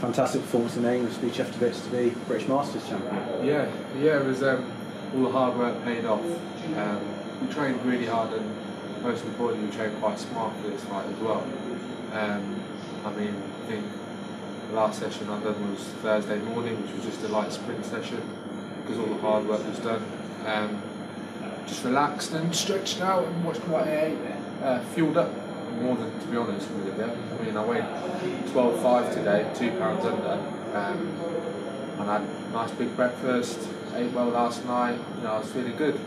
fantastic performance in the English. Be chuffed to bits to be British Masters champion. Yeah, it was all the hard work paid off. We trained really hard, and most importantly, we trained quite smart for this fight as well. I think the last session I done was Thursday morning, which was just a light sprint session because all the hard work was done. Just relaxed and stretched out and watched what I ate. Fueled up more than, to be honest with you. I weighed 12.5 today, 2 pounds under. And I had a nice big breakfast, ate well last night. I was feeling good.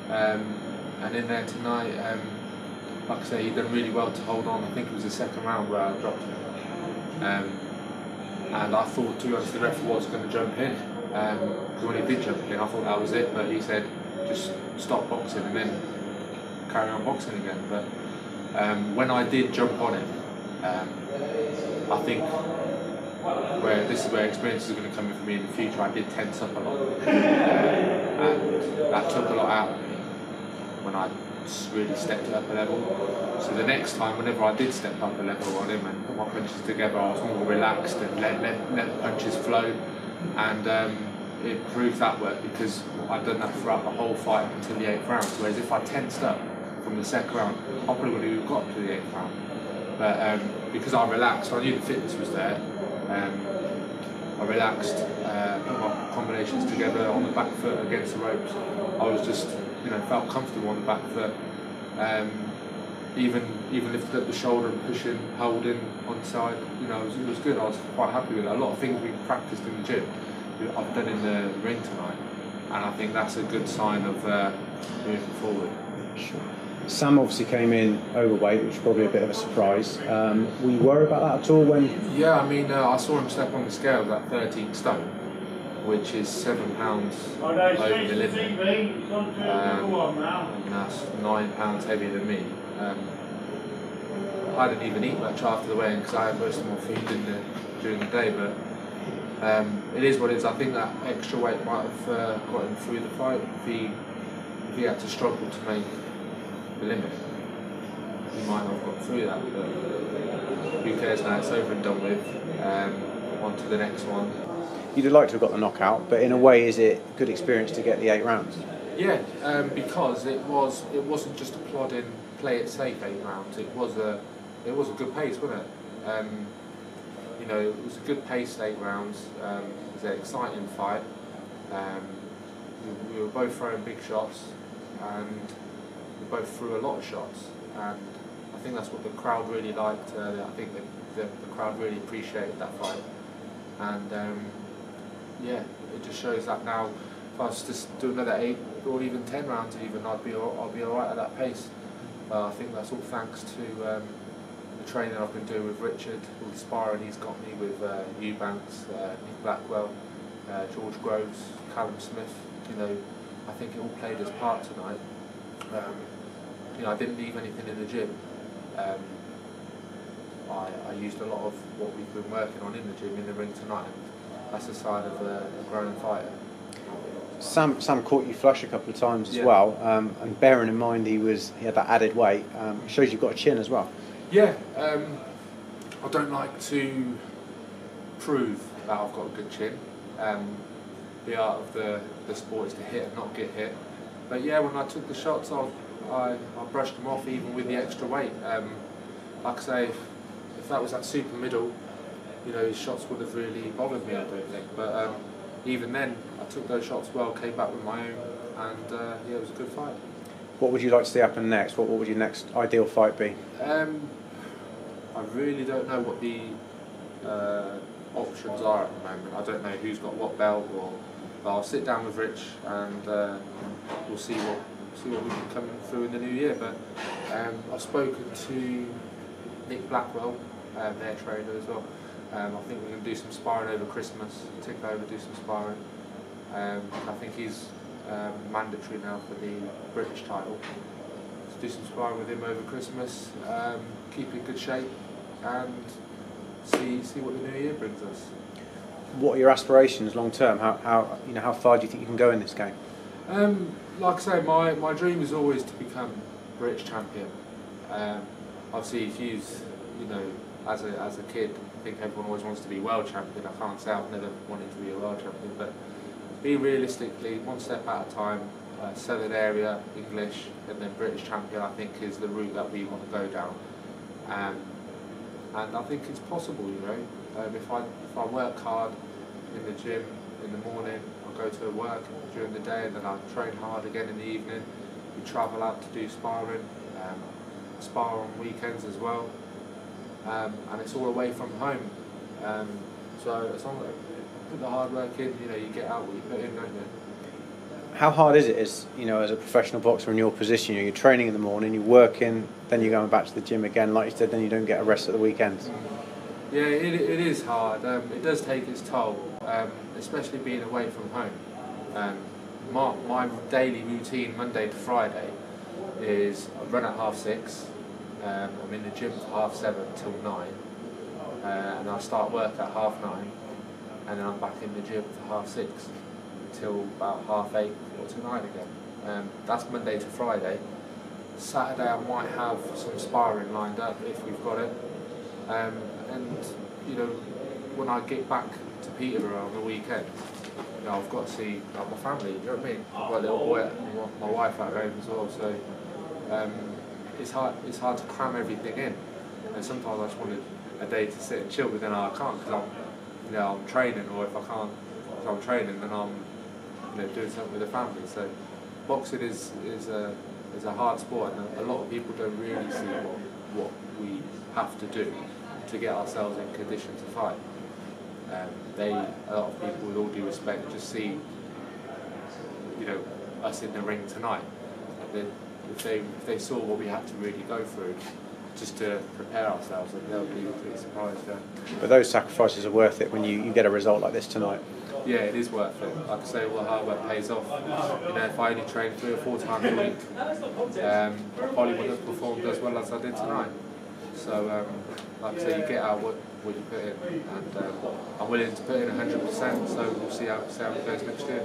And in there tonight, like I say, he done really well to hold on. I think it was the second round where I dropped him. And I thought, to be honest, the referee was going to jump in. Because when he did jump in, I thought that was it. But he said, just stop boxing and then carry on boxing again. But when I did jump on him, I think this is where experience is going to come in for me in the future. I did tense up a lot, and that took a lot out of me when I really stepped it up a level. So the next time, whenever I did step up a level on him and put my punches together, I was more relaxed and let the punches flow, and it proved that worked because I'd done that throughout the whole fight until the 8th round. Whereas if I tensed up from the second round, I probably would have got to the 8th round. But because I relaxed, I knew the fitness was there. I relaxed, put my combinations together on the back foot against the ropes. I was just, felt comfortable on the back foot. Even lifted up the shoulder and pushing, holding on side. It was good. I was quite happy with it. A lot of things we practiced in the gym, I've done in the ring tonight, and I think that's a good sign of moving forward. Sure. Sam obviously came in overweight, which was probably a bit of a surprise. Were you worried about that at all when? Yeah, I saw him step on the scales at 13 stone, which is 7 pounds over the limit, and that's 9 pounds heavier than me. I didn't even eat much after the weigh-in because I had most of my food during the day, but it is what it is. I think that extra weight might have got him through the fight if he had to struggle to make the limit. He might not have got through that, but who cares now? It's over and done with. On to the next one. You'd have liked to have got the knockout, but in a way, is it a good experience to get the 8 rounds? Yeah, because it wasn't just a plodding, play it safe 8 rounds. It was a good pace, wasn't it? It was a good pace 8 rounds. It was an exciting fight. We were both throwing big shots, and we both threw a lot of shots, and I think that's what the crowd really liked. I think the crowd really appreciated that fight, and it just shows that now if I was to do another 8 or even 10 rounds even, I'll be alright at that pace. I think that's all thanks to the training I've been doing with Richard, all the sparring he's got me with Eubanks, Nick Blackwell, George Groves, Callum Smith. I think it all played its part tonight. I didn't leave anything in the gym. I used a lot of what we've been working on in the gym, in the ring tonight. That's a sign of a growing fighter. Sam caught you flush a couple of times as well, and bearing in mind he had that added weight, shows you've got a chin as well. Yeah, I don't like to prove that I've got a good chin. The art of the sport is to hit and not get hit. But yeah, when I took the shots, I brushed them off even with the extra weight. Like I say, if that was that super middle, his shots would have really bothered me, I don't think. But even then, I took those shots well, came back with my own, and it was a good fight. What would you like to see happen next? What would your next ideal fight be? I really don't know what the options are at the moment. I don't know who's got what belt, but I'll sit down with Rich and we'll see what we can come through in the new year. But I've spoken to Nick Blackwell, their trainer as well. I think we're going to do some sparring over Christmas, take over, do some sparring. I think he's mandatory now for the British title. So do some sparring with him over Christmas, keep in good shape, and see what the new year brings us. What are your aspirations long term? How far do you think you can go in this game? Like I say, my dream is always to become British champion. Obviously, if you as a kid, I think everyone always wants to be world champion. I can't say I've never wanted to be a world champion, but be realistically, one step at a time. Southern area, English, and then British champion, I think, is the route that we want to go down. And I think it's possible, you know. If I work hard in the gym in the morning, I'll go to work during the day, and then I'll train hard again in the evening. We travel out to do sparring, spar on weekends as well, and it's all away from home. So as long as you put the hard work in, you know, you get out what you put in, don't you? How hard is it, as a professional boxer in your position? You're training in the morning, you're working, then you're going back to the gym again, like you said, then you don't get a rest at the weekends. Yeah, it is hard. It does take its toll, especially being away from home. My daily routine, Monday to Friday, is I run at 6:30. I'm in the gym from 7:30 till 9, and I start work at 9:30, and then I'm back in the gym for 6:30 till about 8:30 or to 9 again. That's Monday to Friday. Saturday I might have some sparring lined up if we've got it. And you know, when I get back to Peterborough on the weekend, you know, I've got to see my family. You know what I mean? I've got a little boy, my wife at home as well. So it's hard to cram everything in. And sometimes I just wanted a day to sit and chill, but then I can't because I'm training, or if I can't, if I'm training, then I'm doing something with the family. So boxing is a hard sport, and a lot of people don't really see what we have to do to get ourselves in condition to fight. A lot of people, with all due respect, just see us in the ring tonight. If they saw what we had to really go through just to prepare ourselves, they'll be pretty surprised. Yeah. But those sacrifices are worth it when you get a result like this tonight. Yeah, it is worth it. Like I say, all the hard work pays off. You know, if I only trained 3 or 4 times a week, I probably wouldn't have performed as well as I did tonight. So, like I say, you get out what you put in, and I'm willing to put in 100%. So we'll see how it goes next year.